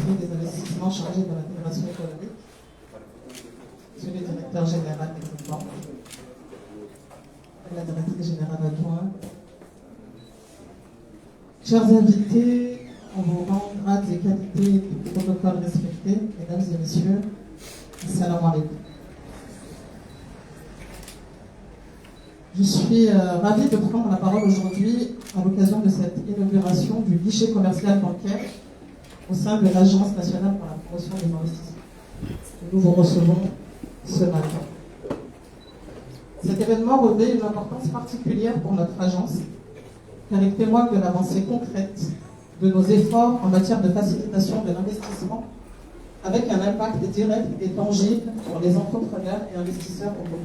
directrice des investissements chargée de l'intégration économique. Monsieur le directeur général des banques, la directrice générale adjointe, chers invités, en vos rangs, grades et qualités du protocole respecté, mesdames et messieurs, assalamu alaikum. Je suis ravie de prendre la parole aujourd'hui à l'occasion de cette inauguration du guichet commercial bancaire au sein de l'Agence nationale pour la promotion des investissements. Nous vous recevons ce matin. Cet événement revêt une importance particulière pour notre agence, car il témoigne de l'avancée concrète de nos efforts en matière de facilitation de l'investissement, avec un impact direct et tangible sur les entrepreneurs et investisseurs au Congo.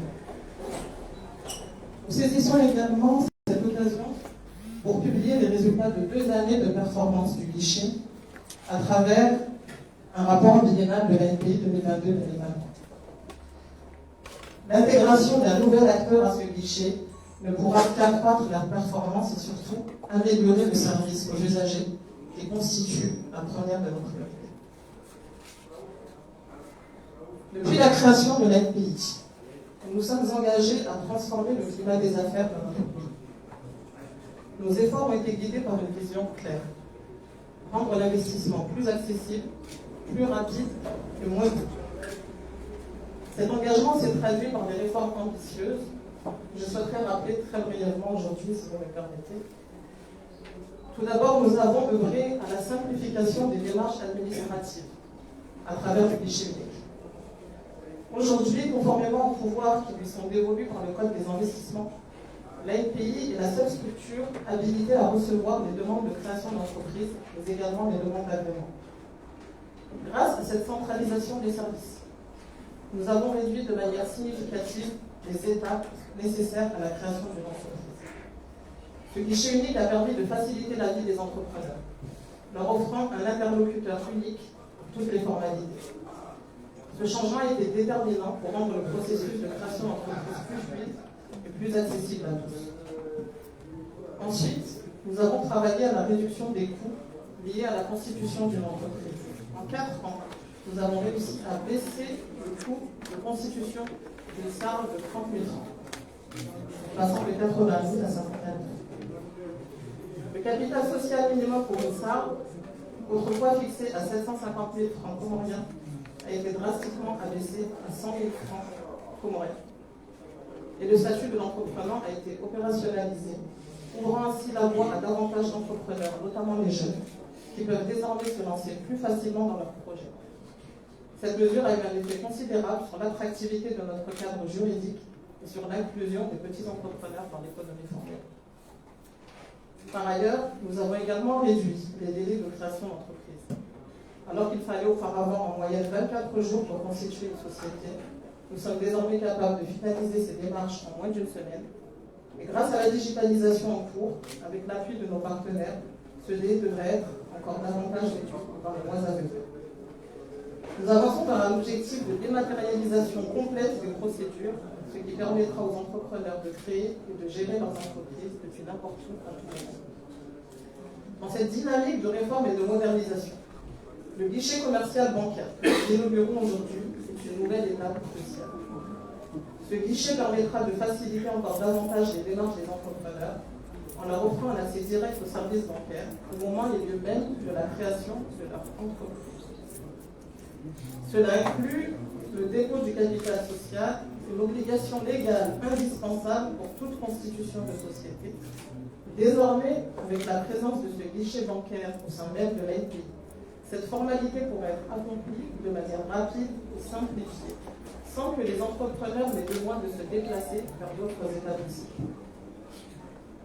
Nous saisissons également cette occasion pour publier les résultats de 2 années de performance du guichet à travers un rapport biennal de l'ANPI 2022-2023. L'intégration d'un nouvel acteur à ce guichet ne pourra qu'accroître leur performance et surtout améliorer le service aux usagers qui constitue la première de nos priorités. Depuis la création de l'ANPI, nous sommes engagés à transformer le climat des affaires dans notre pays. Nos efforts ont été guidés par une vision claire. Rendre l'investissement plus accessible, plus rapide et moins coûteux. Cet engagement s'est traduit par des réformes ambitieuses. Je souhaiterais rappeler très brièvement aujourd'hui, si vous me permettez. Tout d'abord, nous avons œuvré à la simplification des démarches administratives à travers le guichet unique. Aujourd'hui, conformément aux pouvoirs qui lui sont dévolus par le Code des investissements, l'ANPI est la seule structure habilitée à recevoir les demandes de création d'entreprise, mais également les demandes d'agrément. Grâce à cette centralisation des services, nous avons réduit de manière significative les étapes nécessaires à la création d'une entreprise. Ce guichet unique a permis de faciliter la vie des entrepreneurs, leur offrant un interlocuteur unique pour toutes les formalités. Ce changement a été déterminant pour rendre le processus de création d'entreprise plus fluide et plus accessible à tous. Ensuite, nous avons travaillé à la réduction des coûts liés à la constitution d'une entreprise. En 4 ans, nous avons réussi à baisser le coût de constitution d'une SARL de 30 000 francs, passant de 80 000 à 50 000 francs. Le capital social minimum pour une SARL, autrefois fixé à 750 000 francs comoriens, a été drastiquement abaissé à 100 000 francs comoriens. Et le statut de l'entrepreneur a été opérationnalisé, ouvrant ainsi la voie à davantage d'entrepreneurs, notamment les jeunes, qui peuvent désormais se lancer plus facilement dans leurs projets. Cette mesure a eu un effet considérable sur l'attractivité de notre cadre juridique et sur l'inclusion des petits entrepreneurs dans l'économie formelle. Par ailleurs, nous avons également réduit les délais de création d'entreprise. Alors qu'il fallait auparavant en moyenne 24 jours pour constituer une société, nous sommes désormais capables de finaliser ces démarches en moins d'1 semaine. Et grâce à la digitalisation en cours, avec l'appui de nos partenaires, ce délai devrait être encore davantage réduit dans les mois à venir. Nous avançons vers un objectif de dématérialisation complète des procédures, ce qui permettra aux entrepreneurs de créer et de gérer leurs entreprises depuis n'importe où à tout moment. Dans cette dynamique de réforme et de modernisation, le guichet commercial bancaire que nous inaugurons aujourd'hui est une nouvelle étape cruciale. Ce guichet permettra de faciliter encore davantage les démarches des entrepreneurs en leur offrant un accès direct aux services bancaires au moment et lieu même de la création de leur entreprise. Cela inclut le dépôt du capital social, une obligation légale indispensable pour toute constitution de société. Désormais, avec la présence de ce guichet bancaire au sein même de l'ANPI, cette formalité pourrait être accomplie de manière rapide et simplifiée, sans que les entrepreneurs n'aient besoin de se déplacer vers d'autres établissements.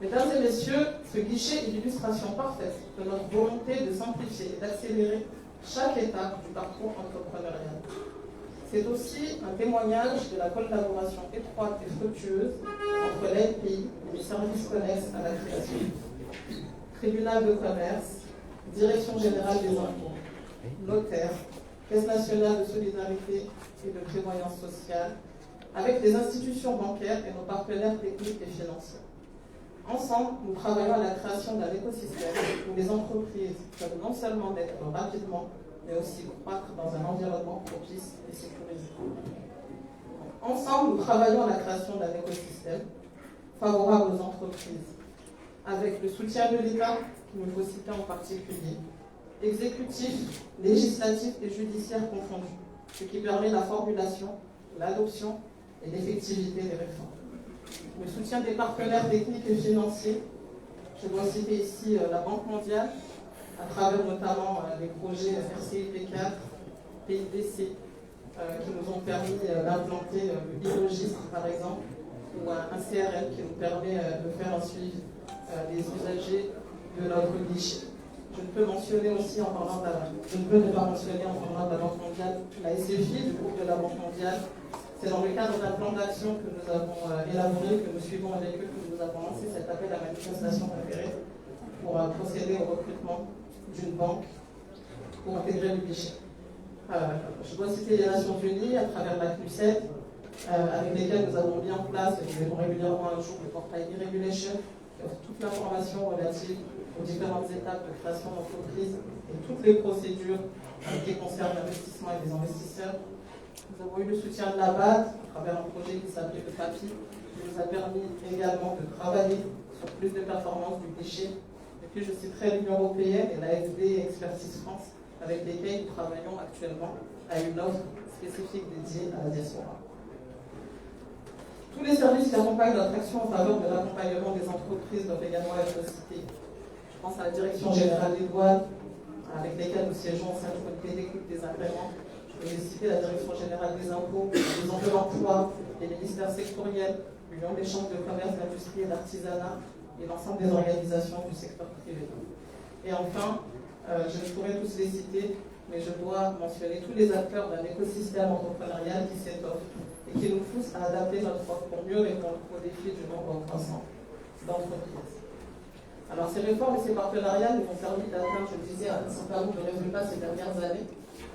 Mesdames et messieurs, ce guichet est l'illustration parfaite de notre volonté de simplifier et d'accélérer chaque étape du parcours entrepreneurial. C'est aussi un témoignage de la collaboration étroite et fructueuse entre l'ANPI et les services connexes à la création. Tribunal de commerce, Direction générale des impôts, notaire, Caisse nationale de solidarité et de prévoyance sociale, avec les institutions bancaires et nos partenaires techniques et financiers. Ensemble, nous travaillons à la création d'un écosystème où les entreprises peuvent non seulement naître rapidement, mais aussi croître dans un environnement propice et sécurisé. Ensemble, nous travaillons à la création d'un écosystème favorable aux entreprises, avec le soutien de l'État, qu'il nous faut citer en particulier, exécutif, législatif et judiciaire confondus, ce qui permet la formulation, l'adoption et l'effectivité des réformes. Le soutien des partenaires techniques et financiers, je dois citer ici la Banque mondiale, à travers notamment les projets RCIP4, PIDC, qui nous ont permis d'implanter le e-registre par exemple, ou un CRM qui nous permet de faire un suivi des usagers de notre guichet. Je ne peux mentionner aussi en parlant de je ne peux ne pas mentionner en parlant de la Banque mondiale la SFI, du groupe de la Banque mondiale. C'est dans le cadre d'un plan d'action que nous avons élaboré, que nous suivons avec eux, que nous avons lancé cet appel à manifestation d'intérêt pour procéder au recrutement d'une banque pour intégrer le guichet. Je dois citer les Nations Unies à travers la CNUSED, avec lesquelles nous avons mis en place, et nous mettons régulièrement à jour le portail e-Regulation, qui offre toute l'information relative aux différentes étapes de création d'entreprise et toutes les procédures qui concernent l'investissement et les investisseurs. Nous avons eu le soutien de la BAD à travers un projet qui s'appelait le PAPI, qui nous a permis également de travailler sur plus de performances du guichet. Et puis je citerai l'Union européenne et l'AFD et Expertise France, avec lesquels nous travaillons actuellement à une offre spécifique dédiée à la diaspora. Tous les services qui accompagnent notre action en faveur de l'accompagnement des entreprises doivent également être cités. Je pense à la Direction générale des douanes, avec lesquelles nous siégeons au sein du comité d'écoute des agréments. Je peux citer la Direction générale des impôts, les enjeux d'emploi, les ministères sectoriels, l'Union des chambres de commerce, d'industrie et d'artisanat, et l'ensemble des organisations du secteur privé. Et enfin, je ne pourrais tous les citer, mais je dois mentionner tous les acteurs d'un écosystème entrepreneurial qui s'étoffe et qui nous pousse à adapter notre offre pour mieux répondre aux défis du nombre croissant d'entreprises. Alors ces réformes et ces partenariats nous ont permis d'atteindre, je le disais, un certain nombre de résultats ces dernières années.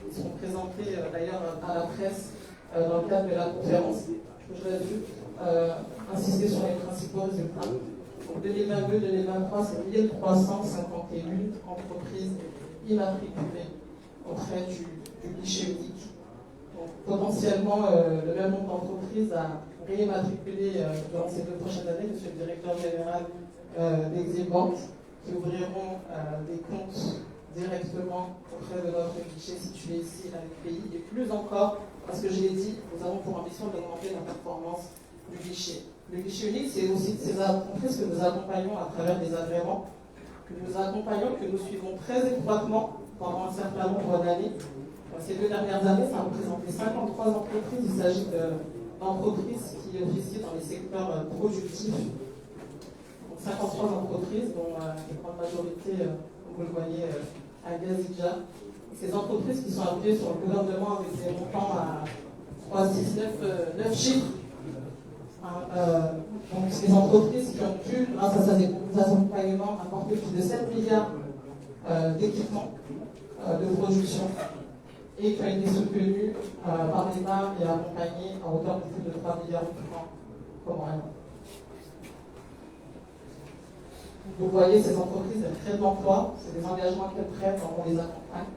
Ils seront présentés d'ailleurs à la presse dans le cadre de la conférence. Je voudrais juste insister sur les principaux résultats. En 2022-2023, c'est 1351 entreprises immatriculées auprès du guichet unique. Donc, potentiellement, le même nombre d'entreprises à réimmatriculer durant ces 2 prochaines années, monsieur le directeur général d'Exim Bank, qui ouvriront des comptes directement auprès de notre guichet situé ici à l'UPI. Et plus encore, parce que je l'ai dit, nous avons pour ambition d'augmenter la performance du guichet. Le guichet unique, c'est aussi ces entreprises que nous accompagnons à travers des agréments, que nous accompagnons, que nous suivons très étroitement pendant un certain nombre d'années. Ces 2 dernières années, ça a représenté 53 entreprises. Il s'agit d'entreprises qui officient dans les secteurs productifs. Donc 53 entreprises, dont la grande majorité, comme vous le voyez, à Gazidja. Ces entreprises qui sont appuyées sur le gouvernement avec des montants à 3, 6, 9 chiffres. Donc ces entreprises qui ont pu, grâce à ces accompagnements, apporter plus de 7 milliards d'équipements de production et qui ont été soutenues par l'État et accompagnées à hauteur de plus de 3 milliards de francs comme rien. Vous voyez, ces entreprises, elles créent de l'emploi, c'est des engagements qu'elles prennent, on les accompagne.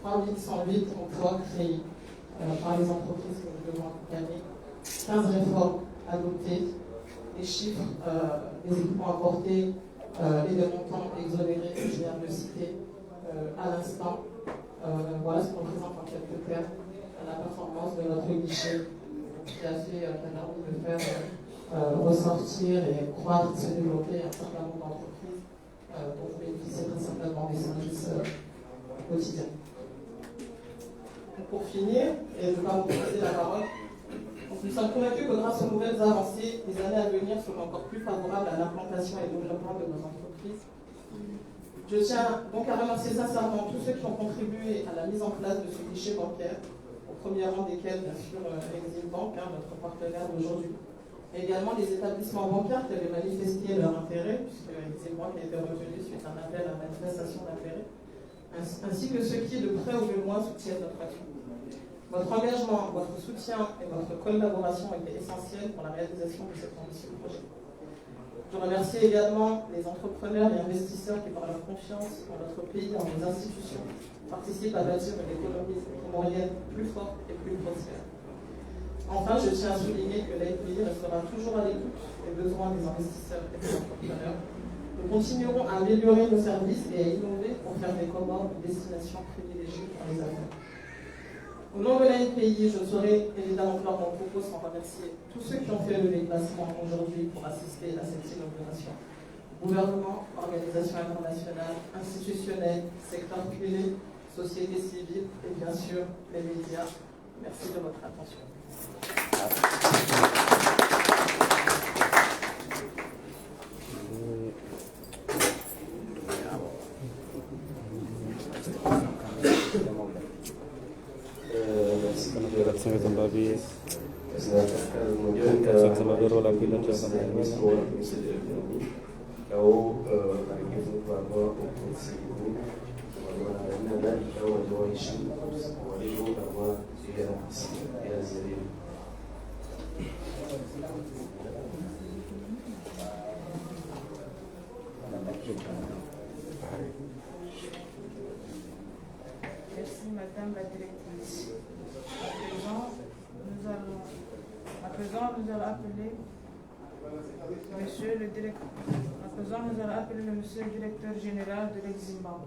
3108 emplois créés par les entreprises que nous devons accompagner, 15 réformes adoptées, les chiffres des équipements apportés et des montants exonérés que je viens de citer à l'instant. Voilà ce qu'on représente en quelques termes la performance de notre guichet qui a permis de faire ressortir et croître, se développer un certain nombre d'entreprises dont vous bénéficiez très certainement des services quotidiens. Pour finir, et je ne vais pas vous passer la parole, nous sommes convaincus que grâce aux nouvelles avancées, les années à venir seront encore plus favorables à l'implantation et au développement de nos entreprises. Je tiens donc à remercier sincèrement tous ceux qui ont contribué à la mise en place de ce guichet bancaire, au premier rang desquels, bien sûr, Exim Bank, notre partenaire d'aujourd'hui, et également les établissements bancaires qui avaient manifesté leur intérêt, puisque Exim Bank a été retenu suite à un appel à manifestation d'intérêt, ainsi que ceux qui, de près ou de loin, soutiennent notre action. Votre engagement, votre soutien et votre collaboration étaient essentiels pour la réalisation de cet ambitieux projet. Je remercie également les entrepreneurs et investisseurs qui, par leur confiance en notre pays et en nos institutions, participent à bâtir une économie moyenne plus forte et plus prospère. Enfin, je tiens à souligner que l'ANPI restera toujours à l'écoute des besoins des investisseurs et des entrepreneurs. Nous continuerons à améliorer nos services et à innover pour faire des Comores une destination privilégiée pour les affaires. Au nom de l'ANPI, je ne saurais évidemment clore mon propos sans remercier tous ceux qui ont fait le déplacement aujourd'hui pour assister à cette inauguration. Gouvernement, organisations internationales, institutionnelles, secteur privé, société civile et bien sûr les médias. Merci de votre attention. Merci Madame la Directrice. À présent, nous allons appeler Monsieur le Directeur. À présent, nous allons appeler le Monsieur le Directeur Général de l'Eximbank.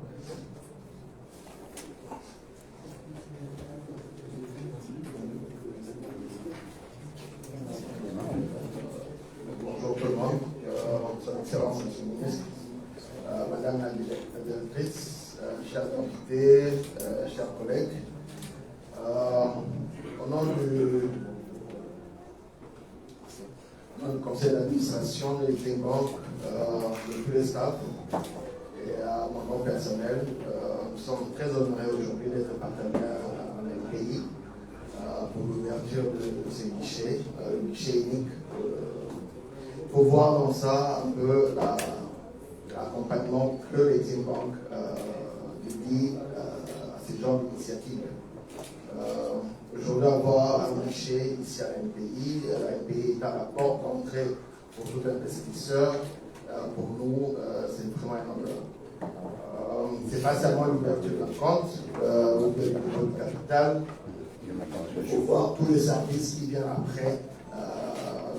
Bonjour tout le monde, Son Excellence, Monsieur le Ministre, Madame la Directrice, chers invités, chers collègues. Au nom du conseil d'administration de l'Eximbank, de tous les staffs et à mon nom personnel, nous sommes très honorés aujourd'hui d'être partenaires avec le pays pour l'ouverture de ces guichets, le guichet unique. Pour voir dans ça un peu l'accompagnement que l'Eximbank dédie à ce genre d'initiative. Aujourd'hui, avoir un guichet ici à l'ANPI, l'ANPI est à la porte d'entrée pour tout investisseur. Pour nous, c'est vraiment un honneur. Ce n'est pas seulement l'ouverture d'un compte ou de dépôt de capital, il faut voir tous les services qui viennent après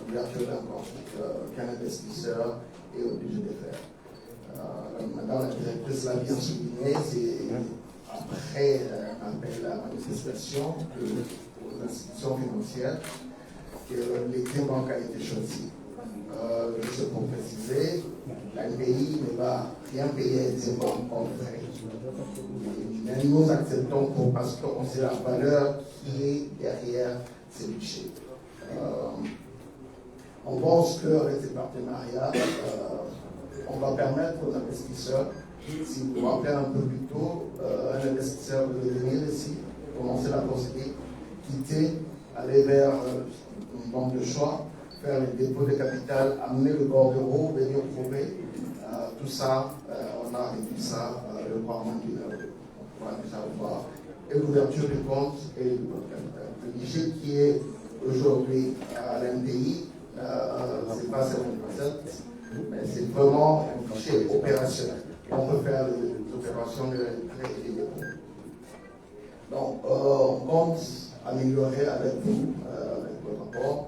l'ouverture d'un compte qu'un investisseur est obligé de faire. Madame la directrice l'a bien souligné, c'est après appel à manifestation aux institutions financières que l'Eximbank a été choisi. Juste pour préciser, l'ANPI ne va rien payer à l'Eximbank en frais. Mais nous acceptons parce qu'on sait la valeur qui est derrière ces budgets. On pense qu'avec ces partenariats, on va permettre aux investisseurs, si vous vous rappelez un peu plus tôt, un investisseur veut venir ici, commencer la procédure, quitter, aller vers une banque de choix, faire les dépôts de capital, amener le bordereau, venir prouver. Tout ça, on a réduit ça le mois d'une heure. On va déjà voir. Et l'ouverture du compte et le dépôt de capital. Le guichet qui est aujourd'hui à l'NPI, ce n'est pas seulement une recette, mais c'est vraiment un guichet opérationnel. On peut faire les opérations de prêt et des dépôts. Donc, on compte améliorer avec vous, avec votre rapport,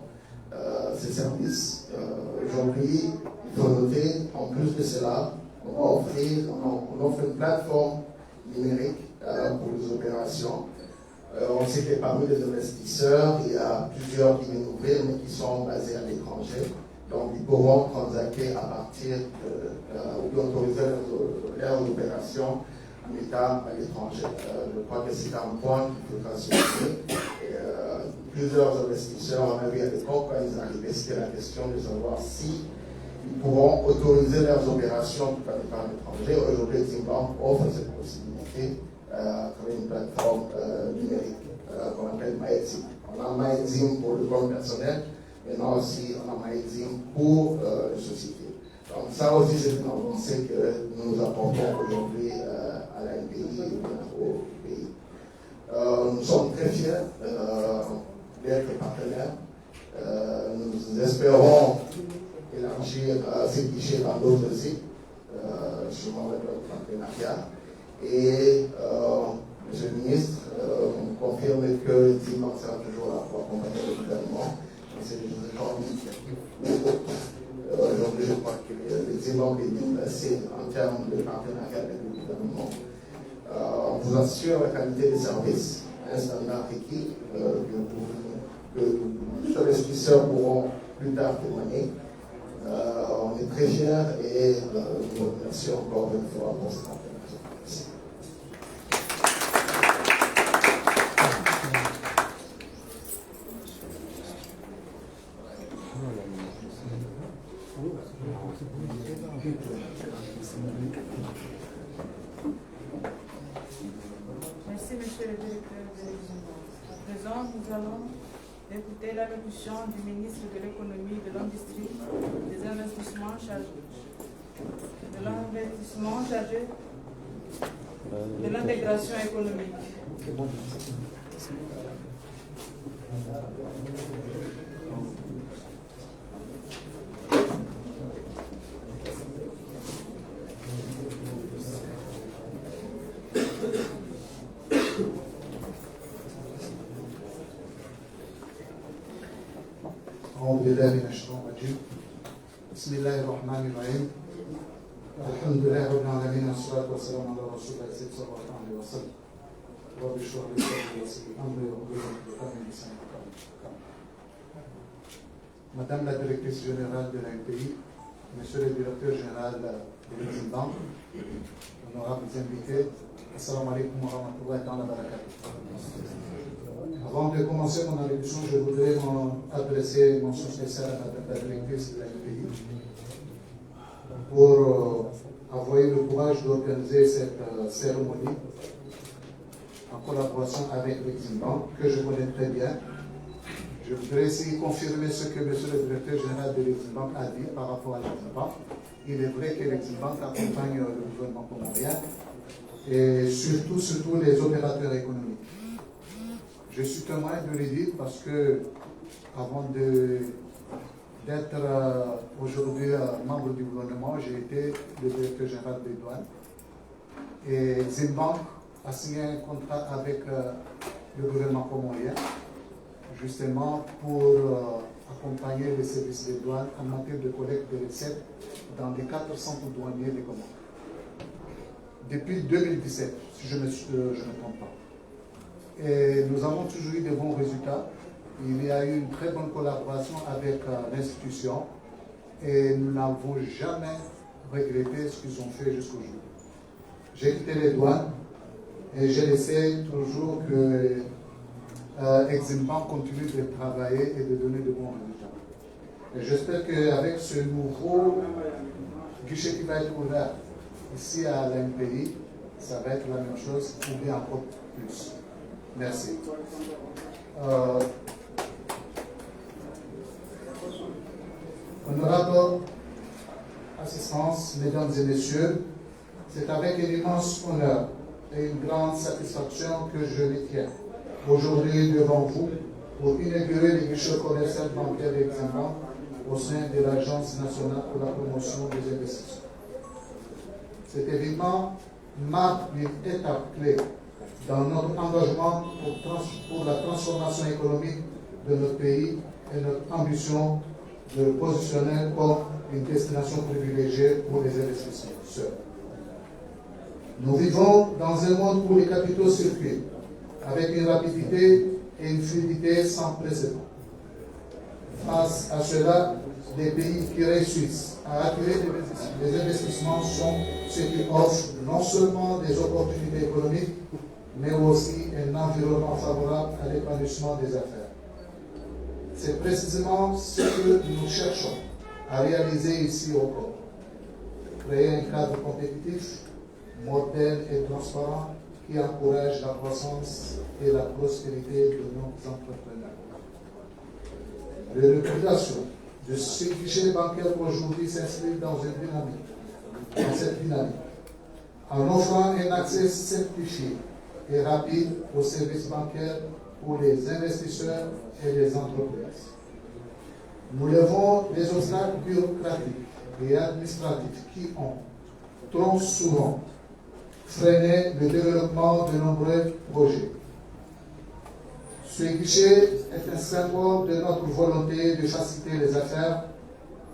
ces services. Aujourd'hui, il faut noter, en plus de cela, on offre une plateforme numérique pour les opérations. On sait que parmi les investisseurs, il y a plusieurs qui viennent ouvrir, mais qui sont basés à l'étranger. Donc, ils pourront transacter à partir ou autoriser leurs opérations en état à l'étranger. Je crois que c'est un point qu'il faudra souligner. Plusieurs investisseurs en avaient à l'époque, quand ils arrivaient, c'était la question de savoir si ils pourront autoriser leurs opérations tout en étant à l'étranger. Aujourd'hui, Eximbank offre cette possibilité à travers une plateforme numérique qu'on appelle MyExim. On a MyExim pour le compte personnel, maintenant aussi on a MyExim pour les sociétés. Donc ça aussi c'est une avancée que nous apportons aujourd'hui à l'ANPI et au pays. Nous sommes très fiers d'être partenaires. Nous espérons élargir ces guichets dans d'autres sites, sûrement avec le partenariat. Et Monsieur le ministre confirme que le Zimbang sera toujours là pour accompagner le gouvernement. C'est des gens d'initiative. Aujourd'hui, je crois que le Zimbang est déplacé en termes de partenariat avec le gouvernement. On vous assure la qualité des services, un standard requis que les investisseurs pourront plus tard témoigner. On est très fiers et nous vous remercions encore une fois pour ce partenariat. Merci, monsieur le directeur de l'Eximbank. À présent, nous allons écouter l'allocution du ministre de l'économie, de l'industrie, des investissements chargé de l'intégration économique. أعوذ بالله من الشيطان الرجيم بسم الله الرحمن الرحيم الحمد لله رب العالمين والصلاة والسلام على رسول الله صلى الله عليه وسلم رب اشرح لي صدري ويسر لي أمري واحلل عقدة من لساني يفقهوا قولي. Madame la directrice générale de l'ANPI, Monsieur le directeur général de l'Eximbank, honorables invités, assalamu alaikum wa rahmatullahi wa barakatuh. Avant de commencer mon allocution, je voudrais adresser mon mention spéciale à Madame la directrice de l'ANPI pour avoir eu le courage d'organiser cette cérémonie en collaboration avec l'Eximbank, que je connais très bien. Je voudrais ici confirmer ce que Monsieur le directeur général de l'Eximbank a dit par rapport à l'Eximbank. Il est vrai que l'Eximbank accompagne le gouvernement comorien et surtout les opérateurs économiques. Je suis témoin de l'édit parce que, avant d'être aujourd'hui membre du gouvernement, j'ai été le directeur général des douanes. Et Zimbabwe a signé un contrat avec le gouvernement comorien, justement pour accompagner les services des douanes en matière de collecte de recettes dans les 4 centres douaniers des Comores. Depuis 2017, si je ne me trompe pas. Et nous avons toujours eu de bons résultats. Il y a eu une très bonne collaboration avec l'institution et nous n'avons jamais regretté ce qu'ils ont fait jusqu'au jour. J'ai quitté les douanes et j'ai laissé toujours que Eximbank continue de travailler et de donner de bons résultats. Et j'espère qu'avec ce nouveau guichet qui va être ouvert ici à l'ANPI, ça va être la même chose ou bien encore plus. Merci. Honorable assistance, mesdames et messieurs, c'est avec un immense honneur et une grande satisfaction que je les tiens aujourd'hui devant vous pour inaugurer les guichets commerciaux bancaires d'Eximbank au sein de l'Agence nationale pour la promotion des investissements. Cet événement marque une étape clé dans notre engagement pour la transformation économique de notre pays et notre ambition de le positionner comme une destination privilégiée pour les investisseurs. Nous vivons dans un monde où les capitaux circulent avec une rapidité et une fluidité sans précédent. Face à cela, les pays qui réussissent à attirer les investissements sont ceux qui offrent non seulement des opportunités économiques, mais aussi un environnement favorable à l'épanouissement des affaires. C'est précisément ce que nous cherchons à réaliser ici au Congo. Créer un cadre compétitif, moderne et transparent qui encourage la croissance et la prospérité de nos entrepreneurs. Les recommandations de ces guichets bancaires aujourd'hui s'inscrivent dans cette dynamique, en offrant un accès simplifié et rapide aux services bancaires pour les investisseurs et les entreprises. Nous levons les obstacles bureaucratiques et administratifs qui ont trop souvent freiné le développement de nombreux projets. Ce guichet est un symbole de notre volonté de faciliter les affaires,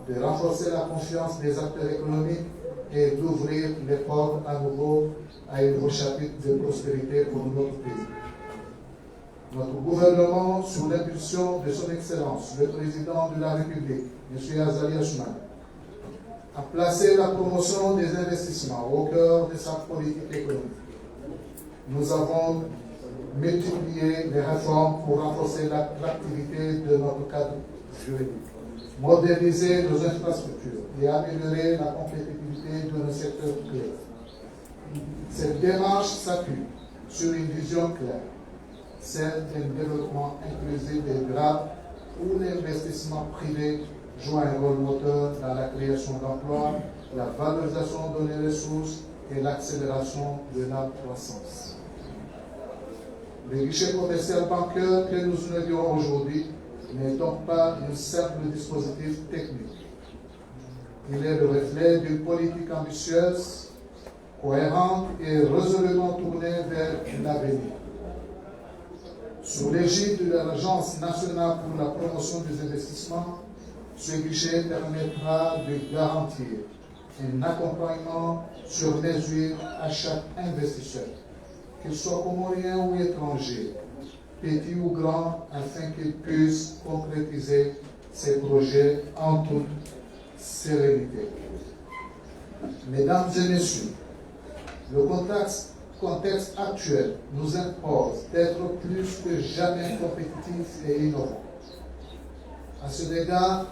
de renforcer la confiance des acteurs économiques et d'ouvrir les portes à nouveau à un nouveau chapitre de prospérité pour notre pays. Notre gouvernement, sous l'impulsion de son Excellence, le Président de la République, M. Azali Assoumani, a placé la promotion des investissements au cœur de sa politique économique. Nous avons multiplié les réformes pour renforcer l'activité de notre cadre juridique, moderniser nos infrastructures et améliorer la compétitivité de nos secteurs clés. Cette démarche s'appuie sur une vision claire, celle d'un développement inclusif et durable où l'investissement privé joue un rôle moteur dans la création d'emplois, la valorisation de ressources et l'accélération de la croissance. Le guichet commercial bancaire que nous inaugurons aujourd'hui n'est donc pas un simple dispositif technique. Il est le reflet d'une politique ambitieuse, cohérente et résolument tournée vers l'avenir. Sous l'égide de l'Agence nationale pour la promotion des investissements, ce guichet permettra de garantir un accompagnement sur mesure à chaque investisseur, qu'il soit comorien ou étranger, petit ou grand, afin qu'il puisse concrétiser ses projets en toute sérénité. Mesdames et messieurs, le contexte actuel nous impose d'être plus que jamais compétitifs et innovants. À ce égard,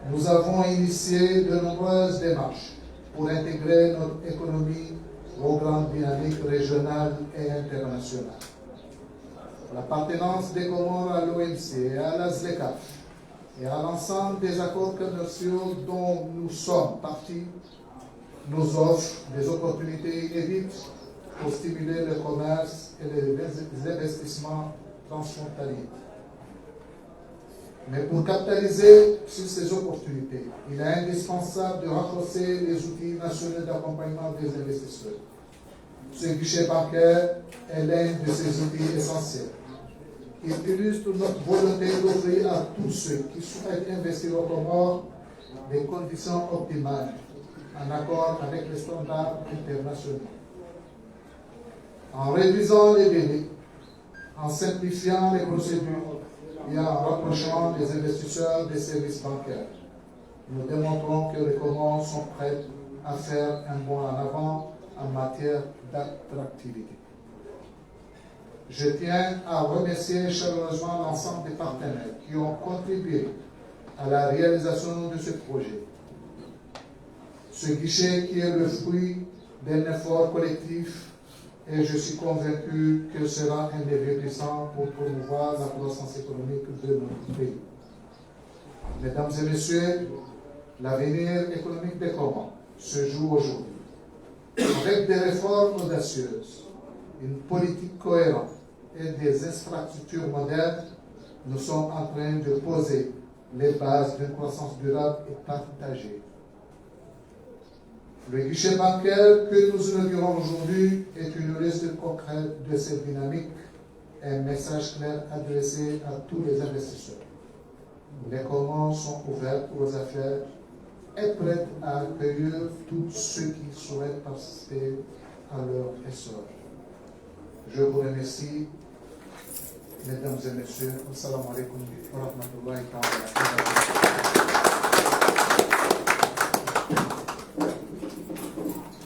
nous avons initié de nombreuses démarches pour intégrer notre économie aux grandes dynamiques régionales et internationales. L'appartenance des Comores à l'OMC et à la ZLECAf et à l'ensemble des accords commerciaux dont nous sommes partis nous offre des opportunités inédites pour stimuler le commerce et les investissements transfrontaliers. Mais pour capitaliser sur ces opportunités, il est indispensable de renforcer les outils nationaux d'accompagnement des investisseurs. Ce guichet bancaire est l'un de ces outils essentiels. Il illustre notre volonté d'offrir à tous ceux qui souhaitent investir au Comores des conditions optimales, en accord avec les standards internationaux. En réduisant les délais, en simplifiant les procédures et en rapprochant les investisseurs des services bancaires, nous démontrons que les Comores sont prêts à faire un bond en avant en matière d'attractivité. Je tiens à remercier chaleureusement l'ensemble des partenaires qui ont contribué à la réalisation de ce projet. Ce guichet qui est le fruit d'un effort collectif et je suis convaincu que sera un levier puissant pour promouvoir la croissance économique de notre pays. Mesdames et messieurs, l'avenir économique des Comores se joue aujourd'hui. Avec des réformes audacieuses, une politique cohérente et des infrastructures modernes, nous sommes en train de poser les bases d'une croissance durable et partagée. Le guichet bancaire que nous inaugurons aujourd'hui est une liste concrète de cette dynamique, un message clair adressé à tous les investisseurs. Les Comores sont ouverts aux affaires et prêts à accueillir tous ceux qui souhaitent participer à leur essor. Je vous remercie, mesdames et messieurs. Assalamu alaikum wa rahmatullahi wa barakatuh.